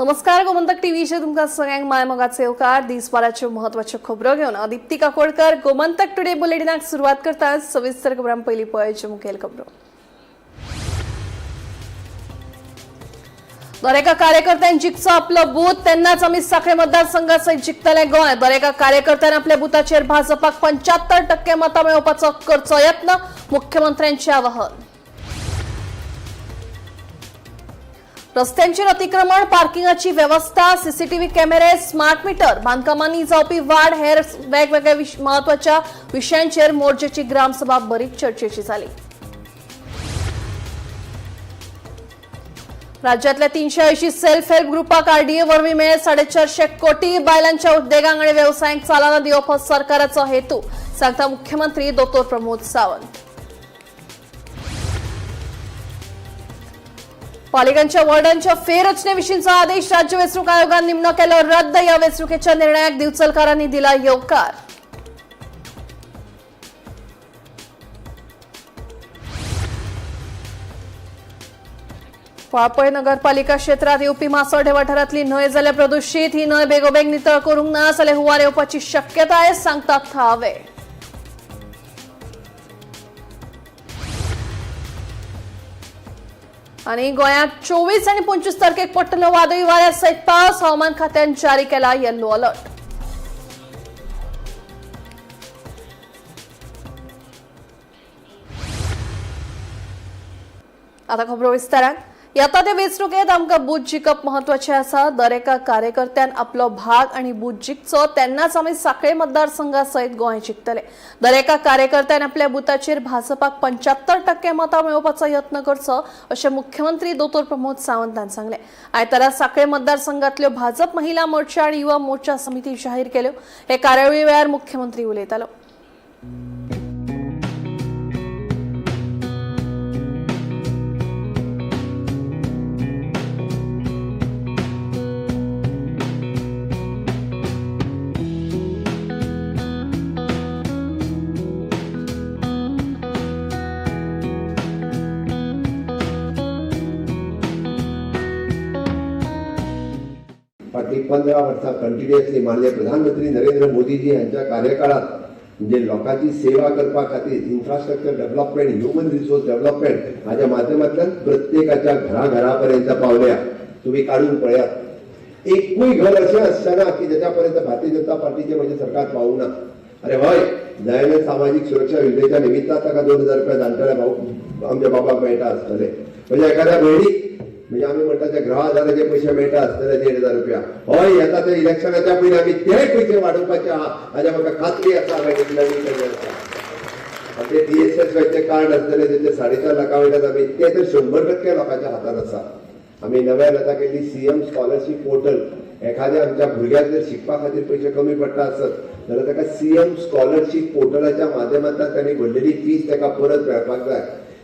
नमस्कार, गोमंतक टीव्हीचे तुमका सगळ्यांक माय मोगाचे येवकार. दिसभराच्यो महत्वाच्यो खबरो घेवन दीप्ती काकोडकर गोमंतक टुडे बुलेटिनाक सुरुवात करतात. सविस्तर खबरां पयली पळोवच्यो मुखेल खबरो. दरेका कार्यकर्त्यान जिखचो आपलो बूथ, तेन्नाच आमी साखळे मतदारसंघासयत जिखतले गोंय. दरेका कार्यकर्त्यान आपल्या बुथाचेर भाजपाक 75% मतां मेळोवपाचो करचो यत्न, मुख्यमंत्र्यांचे आवाहन. रस्त्यांचेर अतिक्रमण, पार्किंगाची व्यवस्था, सीसीटीव्ही कॅमेरे, स्मार्ट मीटर, बांदकामांनी जावपी वाड हेर वेगवेगळ्या महत्वाच्या विशयांचेर मोर्चेची ग्रामसभा बरीच चर्चेची जाली. राज्यातल्या 380 सेल्फ हेल्प ग्रुपाक आरडीए वरवीं मेळ्ळे 450 कोटी. बायलांच्या उद्देगांक आनी वेवसायांक चालना दिवप हो सरकाराचो हेतू, सांगता मुख्यमंत्री डॉ. प्रमोद सावंत. पालिकांच्या वॉर्डांच्या फेररचनेविशींचो आदेश राज्य वेंचणूक आयोगान निमणो केलो रद्द. या वेंचणुकेच्या निर्णयाक दिवचलकारांनी दिला येवकार. वाळपय नगरपालिका क्षेत्रात येवपी मासोड्डे वाठारांतली न्हंय जाल्या प्रदूषित. ही न्हंय बेगोबेग नितळ करूंक ना जाल्यार हुंवार येवपाची शक्यताय, सांगता थावे. आणि गोंयांत 24 आणि 25 तारखेक पडटलो वादळी वाऱ्या सयत पावस. हवामान खात्यान जारी केला येल्लो अलर्ट. आता खबरो विस्तारान. येता ते वेंचणुकेत आमकां बूथ जिखप महत्वाचें आसा. दरेका कार्यकर्त्यान आपलो भाग आणि बूथ जिखचो, तेन्नाच आमी साखळे मतदारसंघा सयत गोंय जिखतले. दरेका कार्यकर्त्यान आपल्या बुथाचेर भाजपाक 75% मतां मेळोवपाचो यत्न करचो, अशें मुख्यमंत्री डॉ. प्रमोद सावंतान सांगलें. आयतारा साखळे मतदारसंघातल्यो भाजप महिला मोर्चा आणि युवा मोर्चा समिती जाहीर केल्यो. हे कार्यावळी वेळार मुख्यमंत्री उलयतालो. फाटली 15 वर्सां कंटिन्युअसली माननीय प्रधानमंत्री नरेंद्र मोदीजी यांच्या कार्यकाळात म्हणजे लोकांची सेवा करपा खातीर infrastructure development, human resource development हाच्या माध्यमांतल्यान प्रत्येकाच्या घराघरापर्यंत पावल्या. तुम्ही काढून पळयात, एकूय घर अशें आसचें ना की ज्याच्यापर्यंत भारतीय जनता पार्टीचे म्हणजे सरकार पावूंक ना. अरे हय, दयानंद सामाजिक सुरक्षा योजनेच्या निमित्तान ताका 2000 रुपया जाणटेल्या आमच्या बाबाक मेळटा आसतले. म्हणजे एखाद्या भयणीक म्हणजे आम्ही म्हणतात त्या गृह आधाराचे पैसे मेळटा आसतले 1500 रुपया. हय, येता त्या इलेक्शनाच्या पयलीं आमी ते पैसे वाडोवपाचे आहा हाच्या म्हाका खात्री आसा. ते DSS कार्ड आसतले त्याचे 4.5 लाखां वयल्यान आमी ते तर 100% लोकांच्या हातान आसा. आमी नव्यान आतां केल्ली CM स्कॉलरशीप पोर्टल. एखाद्या आमच्या भुरग्याक जर शिकपा खातीर पयशे कमी पडटा आसत जाल्यार ताका CM स्कॉलरशीप पोर्टलाच्या माध्यमांतल्यान तांणी भरलेली फीस ताका परत मेळपाक जाय.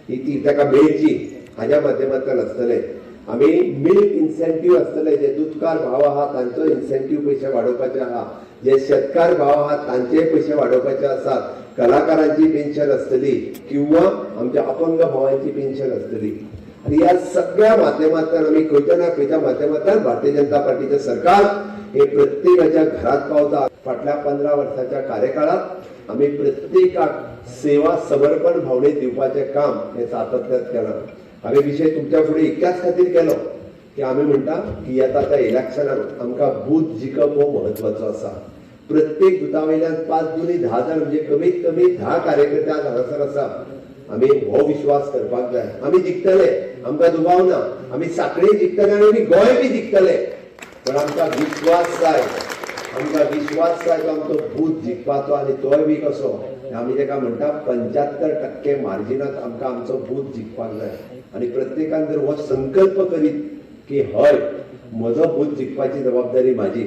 ती ताका मेळची हाच्या माध्यमांतल्यान आसतले. आम्ही मिल्क इन्सेंटिव्ह आसतले, जे दूधकार भाव आहा तांचो इन्सेंटिव्ह पैसे वाडोवपाचे आहा, जे शेतकार भाव आहा तांचे पैसे वाडोवपाचे आसात. कलाकारांची पेन्शन आसतली किंवा आमच्या अपंग भावांची पेन्शन आसतली. आणि या सगळ्या माध्यमांतल्यान आम्ही खंयच्या ना खंयच्या माध्यमांतल्यान भारतीय जनता पार्टीचे सरकार हे प्रत्येकाच्या घरात पावता. फाटल्या 15 वर्साच्या कार्यकाळात आम्ही प्रत्येकाक सेवा समर्पण भावनेत दिवपाचे काम हे सातत्यात केलं. आम्ही विषय तुमच्या पुढे इतक्याच खातीर केलो की आम्ही म्हणटा की येता त्या इलेक्शनाक आमकां बूथ जिखप हो महत्वाचो आसा. प्रत्येक बुथा वयल्यान 5 दुनी 10 जण म्हणजे कमीत कमी 10 कार्यकर्ते आज हांगासर आसा. आमी हो विश्वास करपाक जाय. आमी जिखतले, आमकां दुबाव ना. आमी साखळी जिखतले आनी आमी गोंय बी जिखतले. पण आमकां विश्वास जाय, आमकां विश्वास जाय तो आमचो बूथ जिखपाचो. आनी तोय बी कसो, आमी जेका म्हणटा 75% मार्जिनात आमकां आमचो बूथ जिखपाक जाय. आणि प्रत्येकान जर हो संकल्प करीत की हय, म्हजो बूथ जिखपाची जबाबदारी माझी,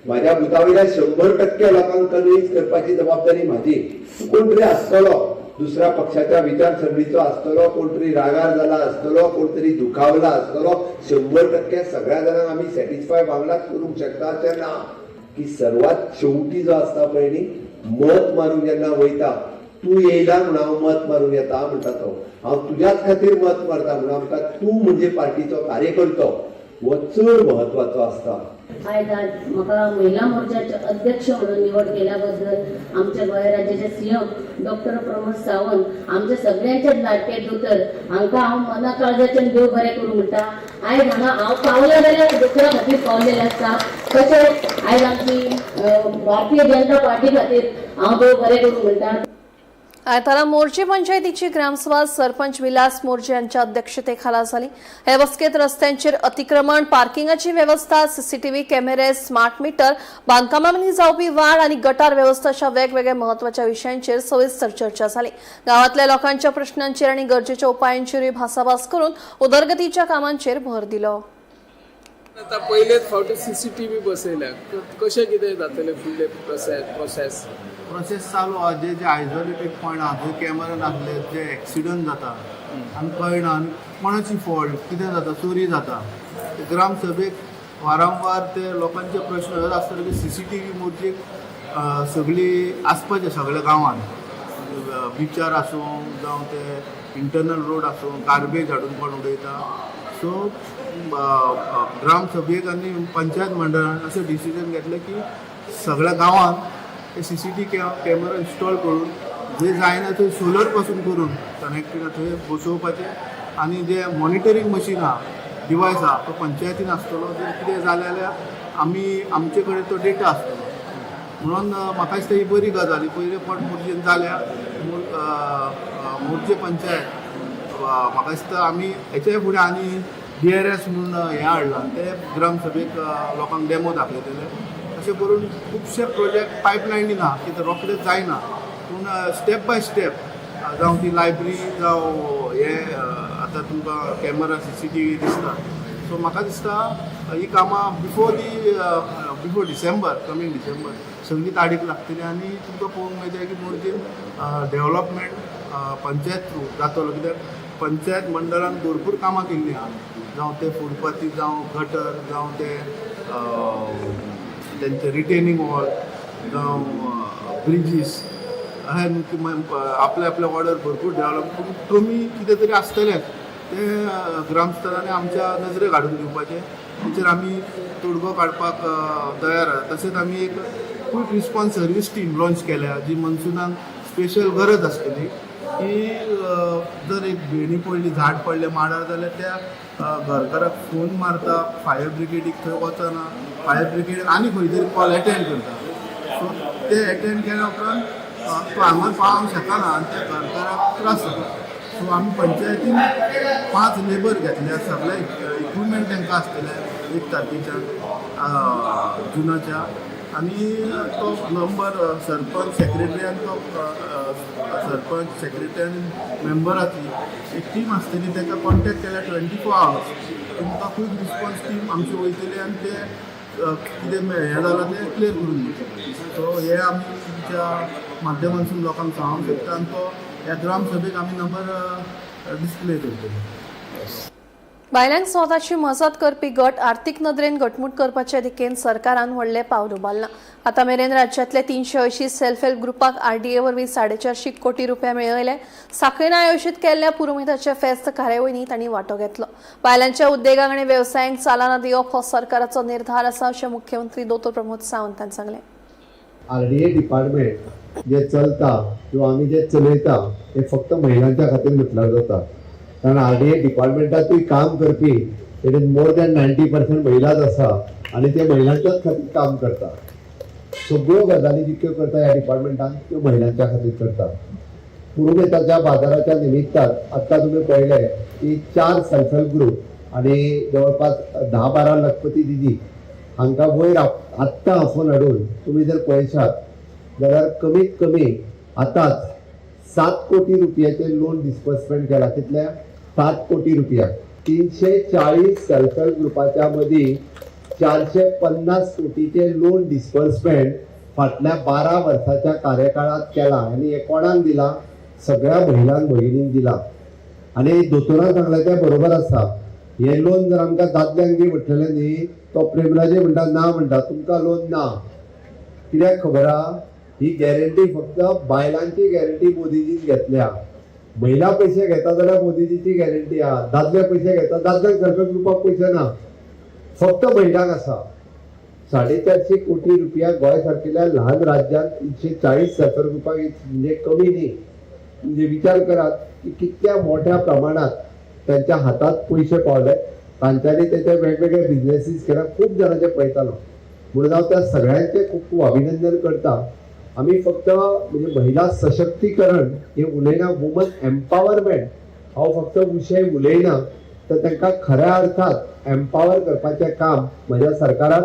माझ्या बुथावयल्या 100% लोकांक कन्विन्स करपाची जबाबदारी माझी. कोण तरी आसतलो दुसऱ्या पक्षाच्या विचारसरणीचो आसतलो, कोण तरी रागार जाला आसतलो, कोण तरी दुखावला आसतलो. 100% सगळ्या जाणांक आमी सॅटिस्फाय बांगलाच करूंक शकता अशें ना. की सर्वात शेवटी जो आसता पळय न्ही, मत मारूंक जेन्ना वयता, तू येयला म्हणून हांव मत मारूंक येता म्हणटा तो. हांव तुज्याच खातीर मत मारता म्हणून आमकां तू म्हणजे पार्टीचो कार्यकर्तो हो चड महत्वाचो आसता. आयज म्हाका महिला मोर्चाचे अध्यक्ष म्हणून निवड केल्याबद्दल आमच्या गोंय राज्याचे सीएम डॉक्टर प्रमोद सावंत आमच्या सगळ्यांचे लाडके दोतोर हांकां हांव मना काळजाच्यान देव बरें करूं म्हणटा. आयज हांगा हांव पावले जाल्यार दोतोरा खातीर पावलेलें आसता. तशेंच आयज आमची भारतीय जनता पार्टी खातीर हांव देव बरें करूं म्हणटा. आयतारा मोर्चे पंचायतीची ग्रामसभा सरपंच विलास मोर्चे यांच्या अध्यक्षतेखाला झाली. हे बसकेत रस्त्यांचेर अतिक्रमण, पार्किंगाची व्यवस्था, सीसीटीव्ही कॅमेरे, स्मार्ट मीटर, बांदकामांनी जावपी वाड आणि गटार व्यवस्था अशा वेगवेगळ्या महत्वाच्या विषयांचेर सविस्तर चर्चा झाली. गावातल्या लोकांच्या प्रश्नांचेर आणि गरजेच्या उपायांचेर भासाभास करून उदरगतीच्या कामांचेर भर दिलो. आता पहिलेच फावटी सीसीटीव्ही बसयल्या, कशें कितें जातलें फुडले प्रोसेस चालू आहा. जे आयसोलेटेड पॉयंट आहा थंय कॅमेरा नासले, जे एक्सिडंट जाता आनी कळना, आनी कोणाची फॉल्ट कितें जाता, चोरी जाता. ग्रामसभेक वारंवार ते लोकांचे प्रश्न हे आसतले की सीसीटीव्ही मोर्चेक सगळी आसपाचे सगळ्या गांवांत, बिचार आसूं जावं ते इंटरनल रोड आसूं, गार्बेज हाडून कोण उडयता. सो ग्रामसभेक आनी पंचायत मंडळान अशें डिसिजन घेतलें की सगळ्या गांवांत ते सीसीटीव्ही कॅमेरा इन्स्टॉल करून जे जायना थंय सोलर पासून करून कनेक्टेड थंय बसोवपाचे, आनी जे मॉनिटरींग मशीन आहा, डिवायस आहा, तो पंचायतीन आसतलो. जर कितें जालें जाल्यार आमी आमचे कडेन तो डेटा आसतलो. म्हणून म्हाका दिसता ही बरी गजाल. पयले फावट मोर्चेन जाल्या मोर्चे पंचायत म्हाका दिसता आमी हेच्या फुडें आनी DRS म्हणून हें हाडलां, ते ग्रामसभेक लोकांक डेमो दाखयतले. अशें करून खुबशे प्रोजेक्ट पायपलायनीन आहा की ते रोखडेच जायना, पूण स्टेप बाय स्टेप जावं ती लायब्ररी जावं हे आतां तुमकां कॅमेरा सीसीटीव्ही दिसता. सो म्हाका दिसता ही कामां बिफोर डिसेंबर, कमींग डिसेंबर सगळी तारीख लागतली. आनी तुमकां पळोवंक मेळटलें की मोर्चेन डेव्हलपमेंट पंचायत थ्रू जातलो. कित्याक पंचायत मंडळान भरपूर कामां केल्लीं आहा, जावं ते फुटपाथी, जावं गटर, जावं ते त्यांचे रिटेनिंग वॉल, जावं ब्रिजीस, आपल्या आपल्या वॉर्डर भरपूर डेव्हलप कमी कितें तरी आसतलेंच ते ग्रामस्थरांनी आमच्या नजरेक हाडून दिवपाचें. तेचेर आमी तोडगो काडपाक तयार आहा. तशेंच आमी एक quick response service team launch केल्या, जी मनसुनाक स्पेशल गरज आसतली की जर एक भेणी पडली, झाड पडलें माडार, जाल्यार त्या घरकाराक फोन मारता, फायर ब्रिगेडीक थंय वचना, फायर ब्रिगेड आनी खंय तरी कॉल एटेंड करता. सो ते एटेंड केल्या उपरांत तो हांगा पावंक शकना आनी त्या घरकाराक त्रास जाता. सो आमी पंचायतीन 5 लेबर घेतल्या, सगळे इक्विपमेंट तांकां आसतले 1 तारखेच्यान जुनाच्या. आनी तो नंबर सरपंच सेक्रेटरीयान तो सरपंच सेक्रेटरी आनी मेंबराची एक टीम आसतली, ताका कॉन्टेक्ट केल्यार 24 hours तुमकां क्विक रिस्पॉन्स टीम आमची वयतली आनी ते कितें हें जालां तें क्लियर करून दितले. सो हे आमी तुमच्या माध्यमांतसून लोकांक सांगूंक शकता. आनी तो ह्या ग्रामसभेक आमी नंबर डिस्प्ले करतले. बायलांक स्वताची मजत करपी गट आर्थीक नदरेन घटमूट करपाचे दिकेन सरकारान व्हडलें पावल उबारलां. आतां मेरेन राज्यांतले 380 सेल्फ हेल्प ग्रुपाक RDA वरवीं 450 कोटी रुपया मेळयले. सांखळीन आयोजीत केल्ल्या पुरोहिताचे फेस्त कार्यावळींनी तांणी वांटो घेतलो. बायलांच्या उद्देगाक आनी वेवसायांक चालना दिवप हो सरकाराचो निर्धार आसा अशें मुख्यमंत्री दोतोर प्रमोद सावंत हांणी सांगलें. RDA डिपार्टमेंट जे चलता किंवा आमी जे चलयता हे फक्त महिलांच्या खातीर म्हटल्यार जाता. कारण RDA डिपार्टमेंटातूय काम करपी तेणेन मोर दॅन 90% महिलाच आसा आनी ते महिलांच्याच खातीर काम करता. सगळ्यो गजाली जितक्यो करता ह्या डिपार्टमेंटान त्यो महिलांच्या खातीर करता. पुरोहिताच्या बाजाराच्या निमित्तान आत्तां तुमी पळयलें की 4 सेल्फ हेल्प ग्रुप आनी जवळपास 10-12 लखपती दिदी हांकां वयर आत्तां आफोन हाडून तुमी जर पळयशात जाल्यार कमीत कमी आतांच 7 कोटी रुपयाचे लोन डिस्बर्समेंट केला. कितल्या 7 कोटी रुपया. 340 सेल्फ हेल्प ग्रुपाच्या मदीं 450 कोटीचे लोन डिस्बर्समेंट फाटल्या 12 वर्साच्या कार्यकाळात केला. आनी हे कोणाक दिला? सगळ्या महिलांक भगिनींक दिला. आनी दोतोरान सांगलें तें बरोबर आसा. हे लोन जर आमकां दादल्यांक दी म्हटलेलें न्ही, तो प्रेमराजे म्हणटा ना, म्हणटा तुमकां लोन ना. कित्याक खबर आहा? ही गॅरंटी फक्त बायलांची गॅरंटी मोदीजीन घेतल्या. महिला पैसे घेता जाल्यार मोदीजीची गॅरंटी आहा. दादले पैसे घेता, दादल्यांक सेल्फ हेल्प ग्रुपाक पैसे ना. फक्त महिन्याक आसा 450 कोटी रुपया गोंय सारकेल्या ल्हान राज्यांत 340 रुपया म्हणजे कमी न्ही. म्हणजे विचार करात की कितक्या मोठ्या प्रमाणात त्यांच्या हातात पैसे पावले. तांच्यांनी त्याचे वेगवेगळे बिझनेसीस केला. खूप जणांचे पळयतालो म्हणून हांव त्या सगळ्यांचे खूप खूप अभिनंदन करता. आम्ही फक्त म्हणजे महिला सशक्तीकरण हे उलयना, वुमन एम्पावरमेंट हांव फक्त विशय उलयना, तर तांकां खऱ्या अर्थात एम्पावर करपाचें काम म्हज्या सरकारान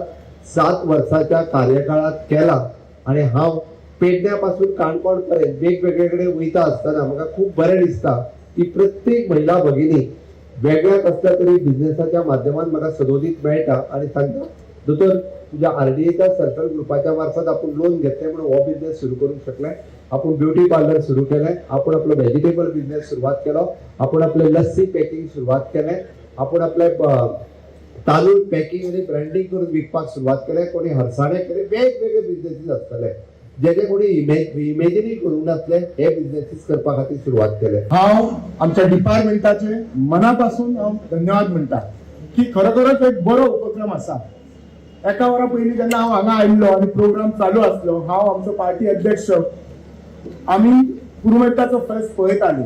7 वर्साच्या कार्यकाळात केला. आणि हांव पेडण्या पासून काणकोण पर्यंत वेगवेगळे कडेन वयता आसतना म्हाका खूप बरें दिसता की प्रत्येक महिला भगिनी वेगळ्या कसल्या तरी बिझनेसाच्या माध्यमान म्हाका सदोदीत मेळटा आणि सांगता दोतोर तुझ्या RDAच्या सेल्फ हेल्प ग्रुपाच्या मार्फत आपण लोन घेतले म्हणून हो बिझनेस सुरू करू शकले. आपण ब्युटी पार्लर सुरू केले. आपण आपलो व्हेजिटेबल बिझनेस सुरुवात केलो. आपण आपले लस्सी पॅकिंग सुरुवात केले. आपण आपले तांदूळ पॅकिंग आणि ब्रँडिंग करून विकपाक सुरुवात केले. कोणी हरसाणे केले. वेगवेगळे बिझनेसीस आसतले जे कोणी इमेजिनूय करूंक नासले हे बिझनेसीस करपा खातीर सुरुवात केले. हांव आमच्या डिपार्टमेंटाचे मनापासून हांव धन्यवाद म्हणटा की खरोखरच एक बरो उपक्रम आसा. एका वरा पयलीं जेन्ना हांव हांगा आयिल्लो आनी प्रोग्राम चालू आसलो, हांव आमचो पार्टी अध्यक्ष आमी पुरुमेंटाचो फेस्त पळयताली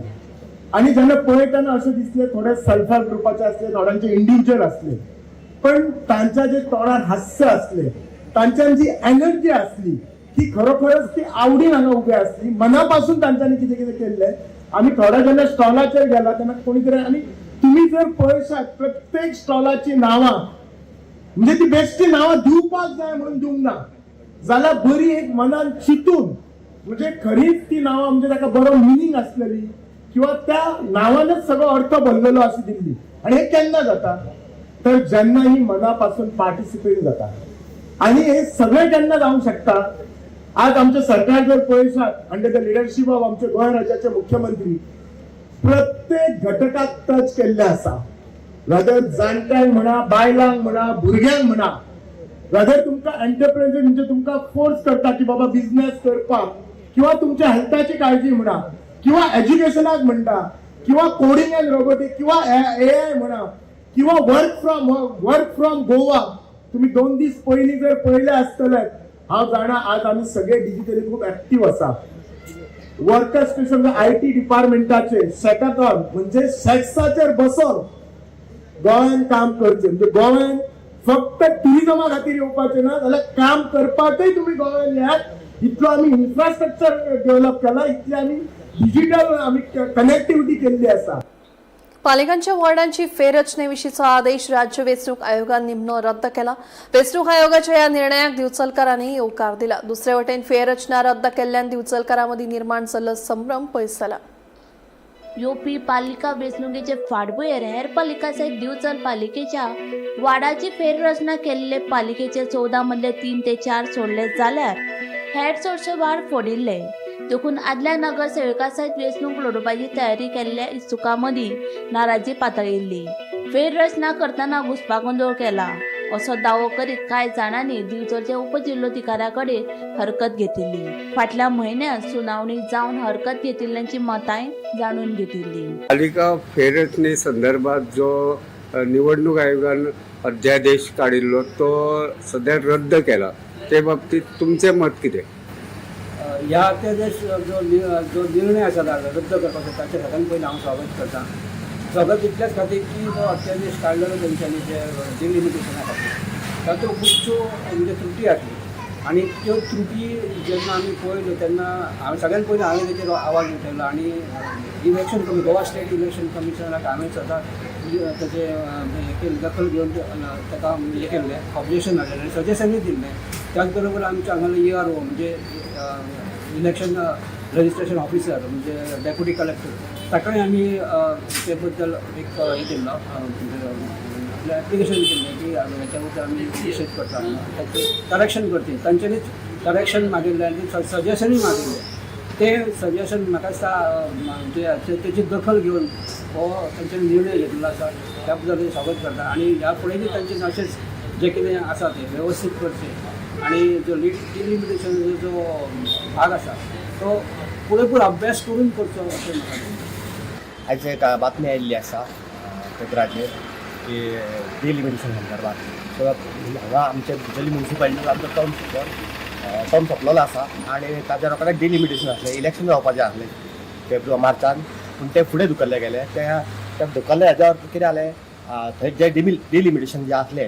आनी जेन्ना पळयतना अशें दिसलें थोडे सेल्फ हेल्प ग्रुपाचे आसले, थोड्यांचे इंडिव्हिज्युअल आसले, पण तांच्या जे तोंडार हास्य आसले, तांच्यान जी एनर्जी आसली ती खरोखरच ती आवडीन हांगा उबी आसली. मनापासून तांच्यांनी कितें कितें केल्लें. आमी थोड्या जेन्ना स्टॉलाचेर गेला तेन्ना कोणी तरी आनी तुमी जर पळयशात प्रत्येक स्टॉलाची नांवां म्हणजे ती बेश्टी नांवां दिवपाक जाय म्हणून दिवंक ना, जाल्यार बरी एक मनान चिंतून म्हणजे खरीच ती नांवां म्हणजे ताका बरो मिनींग आसलेली किंवा त्या नांवानच सगळो अर्थ भरलेलो अशी दिल्ली. आणि हे केन्ना जाता तर जेन्ना ही मनापासून पार्टिसिपेट जाता. आणि हे सगळें केन्ना जावंक शकता. आज आमचे सरकार जर पळयशात अंडर द लिडरशीप ऑफ आमचे गोंय राज्याचे मुख्यमंत्री प्रत्येक घटकाक टच केल्ले आसा. रादर जाणट्यांक म्हणा, बायलांक म्हणा, भुरग्यांक म्हणा, रादर तुमकां एंटरप्रेन्युअर म्हणजे तुमकां फोर्स करता की बाबा बिझनेस करपाक किंवा तुमच्या हेल्थाची काळजी म्हणा किंवा एज्युकेशनाक म्हणटा किंवा कोडिंग अँड रोबोटिक किंवा AI म्हणा किंवा वर्क फ्रॉम गोवा. तुम्ही 2 दीस पयलीं जर पळयले आसतले, हांव जाणा आज आमी सगळे डिजिटली खूप ऍक्टिव्ह आसा. वर्कर स्टेशन IT डिपार्टमेंटाचे सॅकाथॉन म्हणजे सेक्साचेर बसून गोंयान काम करचे. म्हणजे गोंयान फक्त टुरिझमा खातीर येवपाचें ना, जाल्यार काम करपाकय तुम्ही गोंयान यात. इतलो आमी इन्फ्रास्ट्रक्चर डेव्हलप केला, इतली आमी डिजिटल आमी कनेक्टिव्हिटी केल्ली आसा. पालिकांच्या वॉर्डांची फेररचनेविषयीचा आदेश राज्य वेंचणूक आयोगान निमनो रद्द केला. वेंचणूक आयोगाच्या या निर्णयाक दिवचलकारांनी येवकार दिला. दुसरे वटेन फेररचना रद्द केल्ल्यान दिवचलकारां मदीं निर्माण जाल्लो संभ्रम पयस जाला. येवपी पालिका वेंचणुकेचे फाटभुंयेर हेर पालिका सयत दिवचल पालिकेच्या वार्डाची फेररचना केल्ले पालिकेचे 14 मदले 3 ते 4 सोडले जाल्यार हेर चडशे वार्ड फोडिल्ले. देखून आदल्या नगरसेवका सयत वेंचणूक लडोवपाची तयारी केल्ल्या इत्सुकां मदीं नाराजी पातळिल्ली. फेररचना करतना घुसपागोंदळ केला असो दावो करीत कांय जाणांनी दिवचलच्या उपजिल्लोधिकाऱ्या कडेन हरकत घेतिल्ली. फाटल्या म्हयन्यात सुनावणी जावन हरकत घेतिल्ल्यांची मतांय जाणून घेतिल्ली. पालिका फेररचने संदर्भात जो निवडणूक आयोगान अध्यादेश काडिल्लो तो सध्या रद्द केला. ते बाबतीत तुमचे मत कितें? ह्या अध्यादेश जो निर्णय आसा रद्द करपाचो ताचे सगळ्यान पयलीं हांव स्वागत करता. स्वागत इतल्याच खातीर की जो अध्यादेश काडलेलो तेंच्यांनी जे डिलिमिटेशना खातीर तातूंत खुबश्यो म्हणजे त्रुटी आसली. आनी त्यो त्रुटी जेन्ना आमी पळयल्यो तेन्ना सगळ्यान पयलीं हांवें तेचेर आवाज उठयलो आनी इलेक्शन गोवा स्टेट इलेक्शन कमिशनराक हांवें सदां तेचे दखल घेवन ताका हें केल्लें, ऑब्जेक्शन घातलेलें आनी सजेशनूय दिल्लें. त्याच बरोबर आमच्या हांगाले ERO म्हणजे इलेक्शन रजिस्ट्रेशन ऑफिसर म्हणजे डेप्युटी कलेक्टर ताकाय आमी ते बद्दल एक हें केल्लो आपलें एप्लिकेशन केल्लें की हेच्या बद्दल आमी निशेध करता, ताचें करेक्शन करचें. तांच्यांनीच करेक्शन मागिल्लें आनी सजेशनूय मागिल्लें. ते सजेशन म्हाका दिसता म्हणजे तेची दखल घेवन हो तांच्यांनी निर्णय घेतिल्लो आसा. त्या बद्दल स्वागत करता आनी ह्या फुडेंय तांचें अशेंच जें कितें आसा तें वेवस्थीत करचें आनी जो डिलिमिटेशन जो भाग आसा तो पुरेपूर अभ्यास करून करचो अशें म्हाका दिसता. आयज एक बातमी आयिल्ली आसा पेपराचेर की डिलिमिटेशन संदर्भात सो हांगा आमच्या भितरली म्युन्सिपालिटीन आमचो टर्म सोंपलेलो आसा आनी ताच्या रोखडेच डिलिमिटेशन आसलें, इलेक्शन जावपाचें आसलें फेब्रुवारी मार्चान, पूण ते फुडें धुकल्ले गेले. त्या धुकल्ले हेज्या अर्थ कितें जालें, थंय जे डिलिमिटेशन जे आसले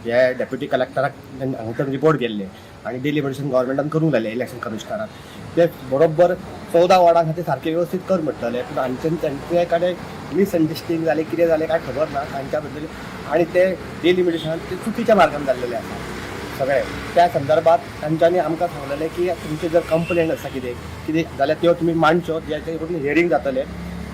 जे डेप्युटी कलेक्टराक हांगा रिपोर्ट केल्ले आनी डिलिमिटेशन गव्हर्मेंटान करूंक लायलें इलेक्शन कमिशनरान, ते बरोबर 14 वॉर्डां खातीर सारकें वेवस्थीत कर म्हणटले, पूण हांगच्यान तेंचे कडेन मिसअंडरस्टँडिंग जालें, कितें जालें काय खबर ना तांच्या बद्दल, आनी ते डिलिमिटेशन ते चुकीच्या मार्गान जाल्लेले आसा सगळे. त्या संदर्भात तांच्यांनी आमकां सांगलेलें की तुमचे जर कंप्लेंट आसा कितें जाल्यार त्यो तुमी मांडच्यो, जेचे करून हियरींग जातलें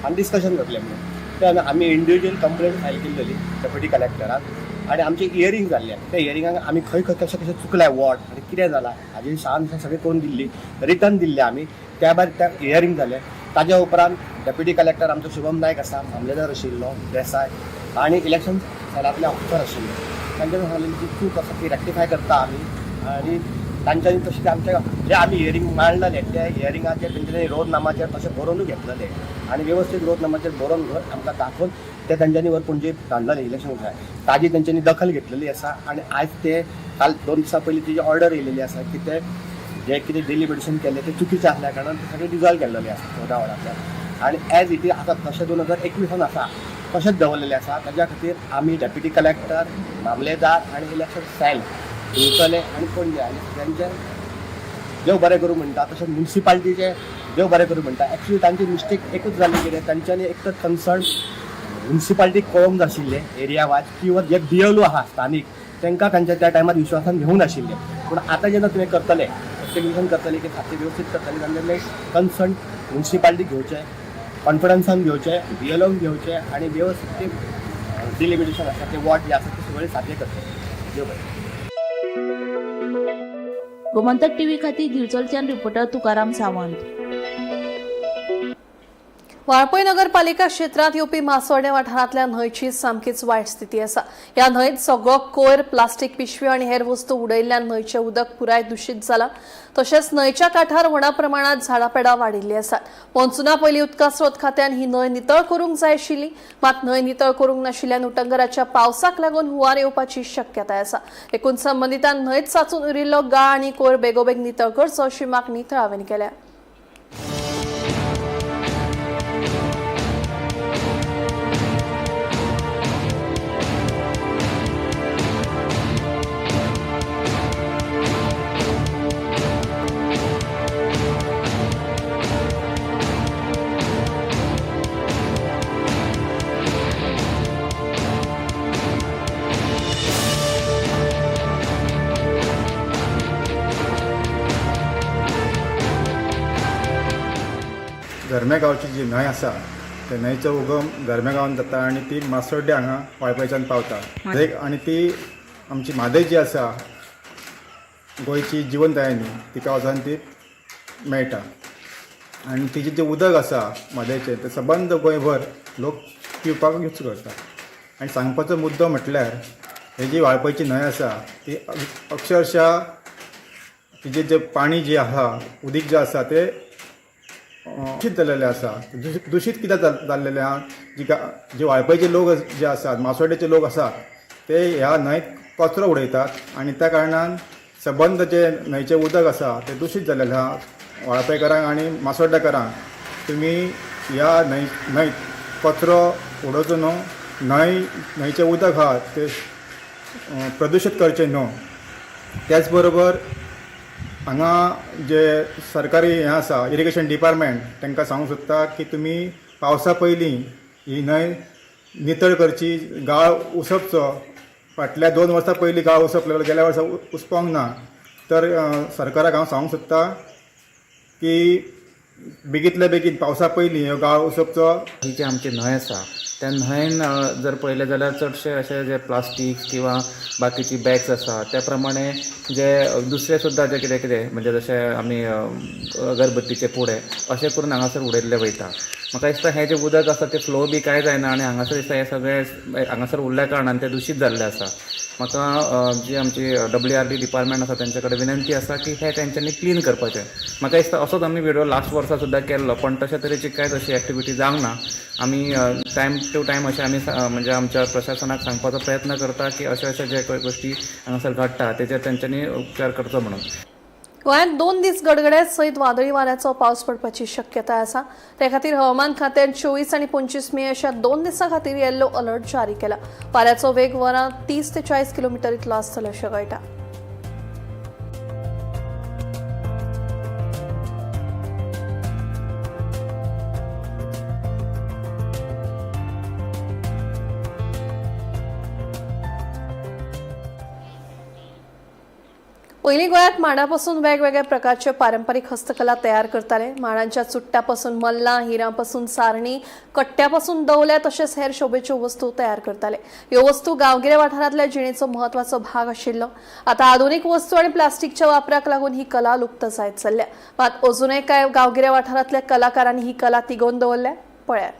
आनी डिस्कशन जातलें म्हणून. ते आमी इंडिविज्युअल कंप्लेंट फायल केल्ली डेप्युटी कलेक्टराक आनी आमची हियरींग जाल्लें. त्या हियरिंगाक आमी खंय कशें चुकल्या वॉर्ड आनी कितें जालां हाजी शान सगळें करून दिल्ली, रिटर्न दिल्लें आमी. त्या भायर त्या हियरींग जालें. ताज्या उपरांत डेप्युटी कलेक्टर आमचो शुभम नायक आसा, मामलेदार आशिल्लो देसाय आनी इलेक्शन सेलांतले ऑफिसर आशिल्ले, तांच्यानी सांगलें की चूक आसा ती रेक्टिफाय करता आमी. आनी तांच्यांनी तशें आमच्या जे आमी हियरींग मांडलेले त्या हियरिंगाचेर तेंच्यांनी रोजनामाचेर तशें बरोवनूच घेतलेले आनी वेवस्थीत रोजनामाचेर बरोवन आमकां दाखोवन ते तेंच्यांनी वर पणजे धाडलेले इलेक्शन जाय. ताजी तेंच्यांनी दखल घेतलेली आसा आनी आयज ते काल 2 दिसां पयलीं तेजी ऑर्डर येयलेली आसा की ते जे कितें डिलिमिटेशन केलें ते चुकीचें आसल्या कारणान ते सगळें डिजॉल्व केल्लेलें आसा 14 वॉर्डांतल्यान. आनी एज इट इज आतां तशें 2021 आसा तशेंच दवरलेलें आसा. ताज्या खातीर आमी डेप्युटी कलेक्टर, मामलेदार आनी इलेक्शन सेल दिवचले आनी पणजे आनी तेंचे देव बरें करूं म्हणटा, तशेंच म्युन्सिपालिटीचे देव बरें करूं म्हणटा. एक्चुली तांची मिस्टेक एकूच जाल्ली कितें, तांच्यांनी एक तर कन्सर्न म्युन्सिपालिटीक कळोवंक नां आशिल्लें एरिया वायज, किंवा जे DLO आहा स्थानीक तांकां तांच्या त्या टायमार विश्वासान घेवंक नाशिल्लें. पूण आतां जेन्ना तुवें करतले एस्टिमेशन करतले की खातें वेवस्थीत करतले तेन्ना कन्सर्न म्युन्सिपालिटीक घेवचें, कॉन्फिडन्सान घेवचें, DLOक घेवचें आनी वेवस्थीत डिलिमिटेशन आसा ते वॉर्ड जे आसा ते सगळे सारके करतले. देव बरें. गोमंतक टीव्ही खातीर दिवचलच्यान रिपोर्टर तुकाराम सावंत. वाळपय नगरपालिका क्षेत्रात येवपी मासोड्या वाठारांतल्या न्हंयची सामकीच वायट स्थिती आसा. ह्या न्हंयत सगळो कोयर, प्लास्टीक पिशव्यो आनी हेर वस्तू उडयल्ल्यान न्हंयचें उदक पुराय दुशीत जालां. तशेंच न्हंयच्या कांठार व्हडा प्रमाणात झाडां पेडां वाडिल्लीं आसात. मोन्सुना पयलीं उदका स्रोत खात्यान ही न्हंय नितळ करूंक जाय आशिल्ली, मात न्हंय नितळ करूंक नाशिल्ल्यान उटंगराच्या पावसाक लागून हुंवार येवपाची शक्यताय आसा. देखून संबंधितान न्हंयत साचून उरिल्लो गाळ आनी कोयर बेगोबेग नितळ करचो अशी मागणी थळाव्यांनी केल्या. गरम्या गांवची जी न्हंय आसा त्या न्हंयचो उगम गरम्या गांवांत जाता आनी ती मासोड्डे हांगा वाळपयच्यान पावता. आनी ती आमची म्हादय जी आसा गोंयची जिवनदायिनी तिका वचोन ती मेळटा. आनी तिचें जें उदक आसा म्हादयचें तें सबंद गोंयभर लोक पिवपाक यूज करता. आनी सांगपाचो मुद्दो म्हटल्यार ही जी वाळपयची न्हंय आसा ती अक्षरशा तिचें जें पाणी जें आसा उदीक जें आसा तें दूषित जाल्लेलें आसा. दूषित कित्याक जाल्लेलें आहा, जे वाळपयचे लोक जे आसात, मासोड्डेचे लोक आसात ते ह्या न्हंयत कचरो उडयतात आनी त्या कारणान सबंद जे न्हंयचें उदक आसा तें दूषित जाल्लेलें आहा. वाळपयकारांक आनी मासोड्डेकारांक तुमी ह्या न्हंयत कचरो उडोवचो न्हू, न्हंयचें उदक आहा तें प्रदूशीत करचें न्हू. त्याच बरोबर हांगा जे सरकारी हें आसा इरिगेशन डिपार्टमेंट तांकां सांगूंक सोदता की तुमी पावसा पयलीं ही न्हंय नितळ करची, गाळ उसपचो. फाटल्या 2 वर्सां पयलीं गाळ उसपलेलो, गेल्या वर्सा उसपोंक ना. तर सरकाराक हांव सांगूंक सोदता की बेगींतल्या बेगीन पावसा पयलीं हो गाळ उसपचो. ही जी आमची न्हंय आसा त्या न्हंयेन जर पळयलें जाल्यार चडशे अशे जे प्लास्टीक किंवा बाकीची बॅग्स आसा त्या प्रमाणे जे दुसरे सुद्दां जे कितें कितें म्हणजे जशें आमी अगरबत्तीचे पुडे अशें करून हांगासर उडयल्ले वयता. म्हाका दिसता हें जें उदक आसा तें फ्लो बी कांय जायना आनी हांगासर दिसता हें सगळें हांगासर उरल्या कारणान तें दूशीत जाल्लें आसा. म्हाका जी आमची WRD डिपार्टमेंट आसा तेंचे कडेन विनंती आसा की हें तेंच्यांनी क्लीन करपाचें. म्हाका दिसता असोच आमी व्हिडिओ लास्ट वर्सा सुद्दां केल्लो पण तशा तरेची कांयच अशी एक्टिविटी जावंक ना आमी टायम टू टायम अशें आमी म्हणजे आमच्या प्रशासनाक सांगपाचो प्रयत्न करता की अशे जे गोश्टी हांगासर घडटा तेचेर तेंच्यांनी उपचार करचो म्हणून. गोंयांत 2 दीस गडगड्यात सयत वादळी वाऱ्याचो पावस पडपाची शक्यताय आसा. ते खातीर हवामान खात्यान 24 आनी 25 मे अशा 2 दिसां खातीर येल्लो अलर्ट जारी केला. वाऱ्याचो वेग वरान 30 ते 40 किलोमीटर इतलो आसतलो अशें कळटा. पयलीं गोंयांत मांडापासून वेगवेगळ्या प्रकारचे पारंपारीक हस्तकला तयार करताले. मांडांच्या चुट्ट्यापासून मल्लां, हिरांपासून सारणी, कट्ट्यापासून दवले तशेंच हेर शोभेच्यो वस्तू तयार करताले. ह्यो वस्तू गांवगिऱ्या वाठारांतल्या जिणेचो म्हत्वाचो भाग आशिल्लो. आतां आधुनीक वस्तू आनी प्लास्टिकच्या वापराक लागून ही कला लुप्त जायत चल्ल्या. मात अजूनय कांय गांवगिऱ्या वाठारांतल्या कलाकारांनी ही कला तिगोवन दवरल्या. पळयात.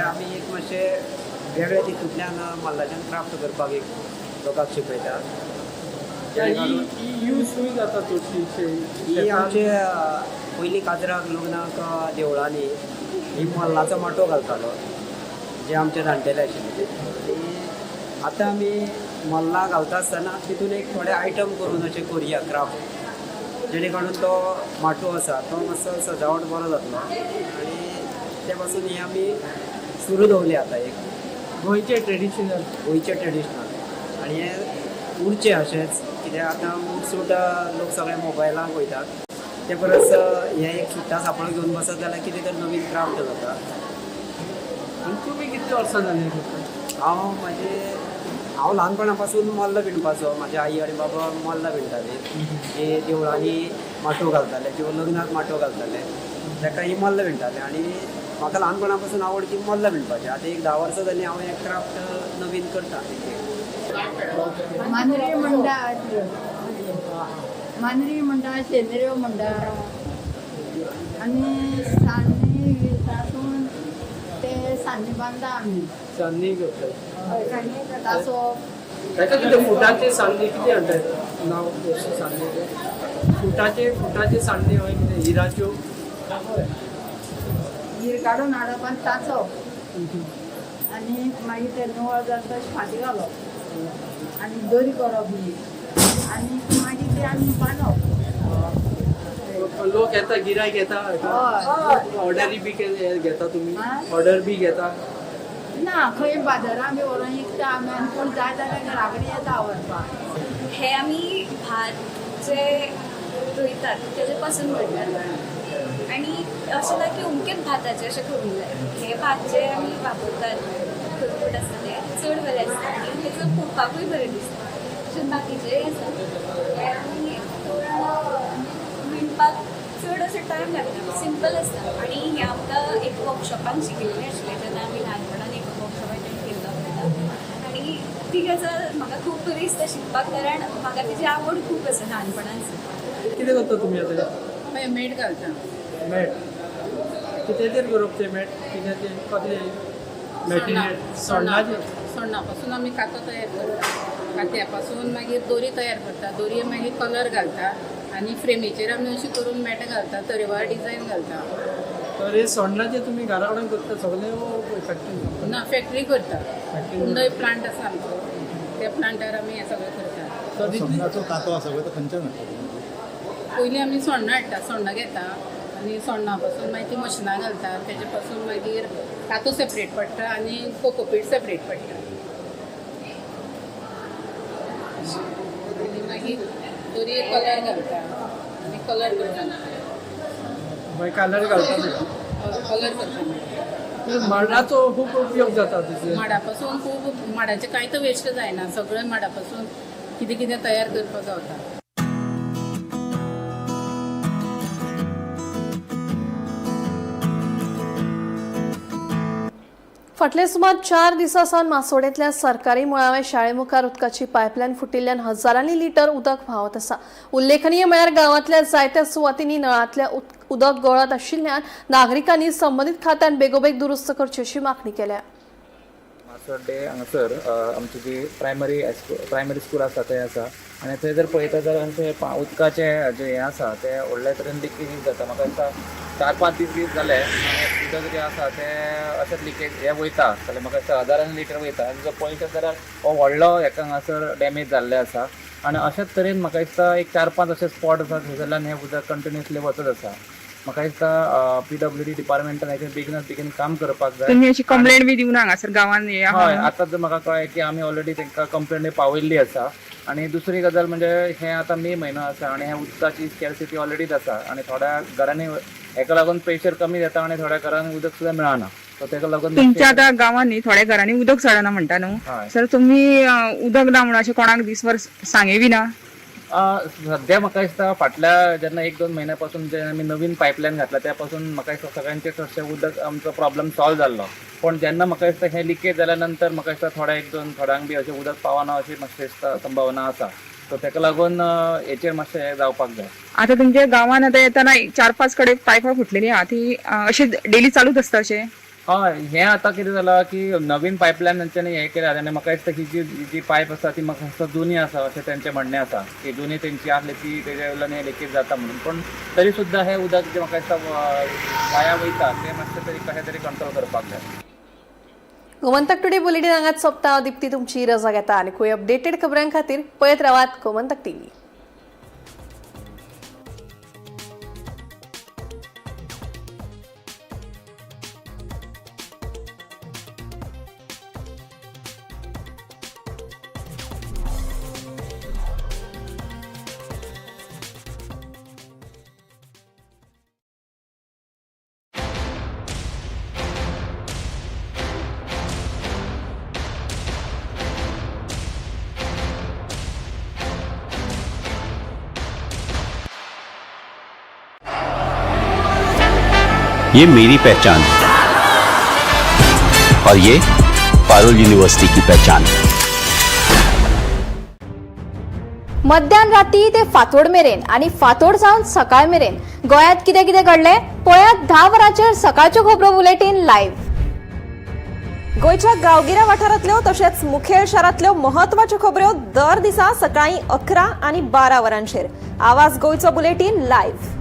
आमी एक मातशें वेगळ्या तितूंतल्यान मल्लाच्यान क्राफ्ट करपाक एक लोकांक शिकयता. यूजूय जाता ही आमचे पयलीं काजराक लग्नाक देवळांनी ही मल्लाचो माटो घालतालो जे आमचे जाणटेले आशिल्ले. आतां आमी मल्लां घालता आसतना तितून एक थोडे आयटम करून अशें करुया क्राफ्ट, जेणे काडून तो माटो आसा तो मातसो सजावट बरो जातलो. आनी ते पासून ही आमी सुरू दवरली आतां एक गोंयचे ट्रेडिशनल आनी हे उरचे अशेंच कित्याक आतां सूट लोक सगळे मोबायलाक वयतात. ते परस हे एक सुट्टा सापळो घेवन बसत जाल्यार कितें तर नवीन क्राफ्ट जाता. आनी तुमी कितले वर्सां जाली? हांव ल्हानपणा पासून मल्ल विणपाचो. म्हाजे आई आनी बाबा मल्ल विणटाले. हे देवळांनी माटो घालताले किंवा लग्नाक माटो घालताले ताका ही मल्ल विणटाले. आनी म्हाका ल्हानपणा पासून आवड की मल्ल विणपाची. आतां एक 10 वर्सां जालीं हांव हें क्राफ्ट नवीन करता. मांद्री म्हणटा, शेंद्र्यो म्हणटा आनी सान्नी तातूंत ते सान्नी बांदता आमी. सान्नी करता तासो ताका कितें फुटाचे सान्नी कितें म्हणटात नांव सान्नी फुटाचे सान्नी हय कितें हिराच्यो हीर काडून हाडप आनी ताचो आनी मागीर ते निवळ जाता तशें फाटी घालप आनी दोरी करप ही आनी मागीर ते आमी बांदप. लोक येता, गिरायक येता, ऑर्डरी बी घेता तुमी? ऑर्डर बी घेता? ना, खंय बाजारांत बी व्हरोन विकता आमी आनी कोण जाय जाल्यार घरा कडेन येता व्हरपाक. हे आमी भात जे रोयतात तेजे पासून करतात आणि अशें ना की अमकेच भाताचे अशें करूंक जाय. हे भात जे आमी वापरतात खतखत आसता ते चड बरें आसता आनी तेजो पळोवपाकूय बरें दिसता. तशेंच बाकीचे आसा हे आमी विणपाक चड अशें टायम लागना, सिंपल आसता. आनी हे आमकां एक वर्कशॉपान शिकयल्लें आशिल्लें जेन्ना आमी ल्हानपणान एक वर्कशॉप अटेंड केल्लो वयता. आनी ती गजाल म्हाका खूब बरी दिसता शिकपाक, कारण म्हाका तेजी आवड खूब आसा ल्हानपणानसून. कितें करता तुमी आतां? मागीर मेट घालता. मॅट कितेंचेर करप तें मॅट? कितें कसले मॅटेरियल? सोण्णा पासून आमी कातो तयार करता. कात्या पासून मागीर दोरी तयार करता. दोरये मागीर कलर घालता आनी फ्रेमीचेर आमी अशी करून मॅट घालता, तरेवार डिजायन घालता. तर हे सोण्णाचे तुमी घरा कडेन करता सगळे फॅक्टरी? ना, फॅक्टरी करता. कुंडय प्लांट आसा आमचो, त्या प्लांटार आमी हें सगळें करता. सोन्नाचो कातो आसा पळय तो खंयच्यान हाडटा? पयलीं आमी सोण्णां हाडटा, सोण्णां घेता आनी सोण्णां पासून मागीर ती मशिनां घालता. तेजे पासून मागीर कातो सेपरेट पडटा आनी कोकोपीट सेपरेट पडटा. आनी मागीर दोरये कलर घालता आनी कलर करता. मागीर कलर घालता कलर करता. माडाचो खूब उपयोग जाता तेजे. माडा पासून खूब, माडाचें कांयच वेस्ट जायना. सगळें माडा पासून कितें कितें तयार करपाक गावता. फाटले सुमार 4 दिसांसावन मासोडेंतल्या सरकारी मुळावे शाळेमुखार उदकाची पायपलायन फुटिल्ल्यान हजारांनी लिटर उदक व्हांवत आसा. उल्लेखनीय म्हळ्यार गांवांतल्या जायत्या सुवातींनी नळांतल्या उदक गळत आशिल्ल्यान नागरिकांनी संबंदीत खात्यान बेगोबेग दुरुस्त करची अशी मागणी केल्या. मासोड्डे हांगासर आमची जी प्रायमरी स्कूल आसा तें आसा आनी थंय जर पळयता जाल्यार आमचे उदकाचें जें हें आसा तें व्हडल्या तरेन लिकेज जाता. म्हाका दिसता 4-5 दीस जाले आनी उदक जें आसा तें अशेंच लिकेज हें वयता जाल्यार म्हाका दिसता हजारांनी लिटर वयता. आनी जर पळयता जाल्यार हो व्हडलो हेका हांगासर डॅमेज जाल्ले आसा आनी अशेंच तरेन म्हाका दिसता एक 4-5 अशे स्पॉट आसात थंयसरल्यान हें उदक कंटिन्युअसली वचत आसा. म्हाका दिसता PWD डिपार्टमेंटान हेचेर बेगीन काम करपाक जाय. तुम्ही अशी कंप्लेंट बी दिवना हांगासर गांवांत हय आतां जर म्हाका कळ्ळें की आमी ऑलरेडी तांकां कंप्लेंट पावयल्ली आसा. आनी दुसरी गजाल म्हणजे हें आतां मे म्हयनो आसा आनी हें उदकाची स्कॅरसिटी ऑलरेडीच आसा आनी थोड्या घरांनी हेका लागून प्रेशर कमी जाता आनी थोड्या घरांनी उदक सुद्दां मेळना. सो तेका लागून तुमच्या आतां गांवांनी थोड्या घरांनी उदक चडना म्हणटा न्हू. हय. सर तुमी उदक ना म्हणून अशें कोणाक दिसभर सांगे बी ना. सध्या म्हाका दिसता फाटल्या जेन्ना 1-2 म्हयन्या पासून जे आमी नवीन पायपलायन घातला त्या पासून म्हाका दिसता सगळ्यांचे चडशे उदक आमचो प्रॉब्लम सॉल्व जाल्लो. पण जेन्ना म्हाका दिसता हें लिकेज जाल्या नंतर म्हाका दिसता थोड्या 1-2 थोड्यांक बी अशें उदक पावना अशी म्हाका दिसता संभावना आसा. सो तेका लागून हेचेर मातशें हें जावपाक जाय. आता तुमच्या गांवांत आतां येताना 4-5 कडेन पायपां फुटलेली आहा ती अशें डेली चालूच आसता अशें. हय हें आतां कितें जालां की नवीन पायपलायन तेंच्यांनी हें केल्या आनी म्हाका दिसता ही जी पायप आसा ती म्हाका दिसता जुनी आसा अशें तेंचें म्हणणें आसा की जुनी तेंची आसली ती तेज्या वयल्यान हें लिकेज जाता म्हणून. पण तरी सुद्दां हें उदक जें म्हाका दिसता वाया वयता तें मातशें तरी कशें तरी कंट्रोल करपाक जाय. गोमंतक टुडे बुलेटिन हांगाच सोंपता. हांव दिप्ती तुमची रजा घेता आनी खंय अपडेटेड खबरां खातीर पळयत रावात गोमंतक TV. ये मेरी पहचान और ये पारुल यूनिवर्सिटी की पहचान. मध्यान राती ते फातोड मेरेन आणि फातोड सावन सकाळ मेरेन गोयात कितें कितें घडले पळयात 10 वरांचेर सकाळच्यो खबरो बुलेटिन लायव्ह. गोयच्या गांवगिऱ्या वाठारांतल्यो तशेंच मुखेल शारांतल्यो महत्वाच्यो खबरो दर दिसा सकाळी 11 आणि 12 वरांचेर. आवाज गोयचो बुलेटिन लायव्ह.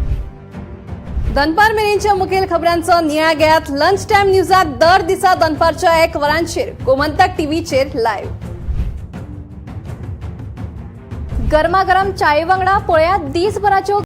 दनपार मेरेनच्या मुखेल खबरांचो नियाळ घेयात लंच टायम न्यूजात दर दिसा दनपारच्या 1 वरांचेर गोमंतक TVचेर लायव्ह. गरमागरम चाये वांगडा पळयात दिसभराच्यो